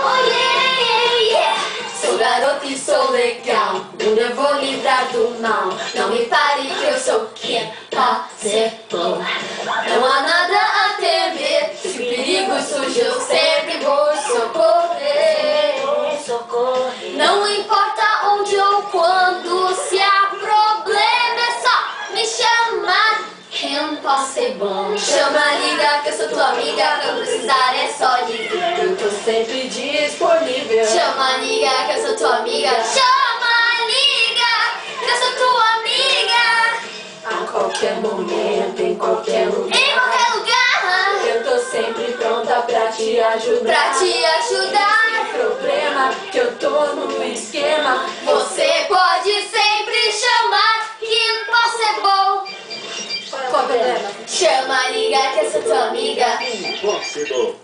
Oh yeah, yeah, yeah. Sou garoto e sou legal, eu vou livrar do mal. Não me pare que eu sou quem participou. Não há nada a temer, se o perigo surge eu sempre vou socorrer. Não importa onde ou quando, se há problema é só me chamar. Impossible. Chama, liga que eu sou tua amiga, quando precisar é só ligar. Eu tô sempre disponível. Chama, liga que eu sou tua amiga. Chama, liga que eu sou tua amiga. A qualquer momento, em qualquer lugar. Em qualquer lugar. Eu tô sempre pronta pra te ajudar. Pra te ajudar. Problema que eu tô no esquema. Você pode sempre chamar Impossible. Qual é o problema? Chama, liga que eu sou tua amiga. Impossible.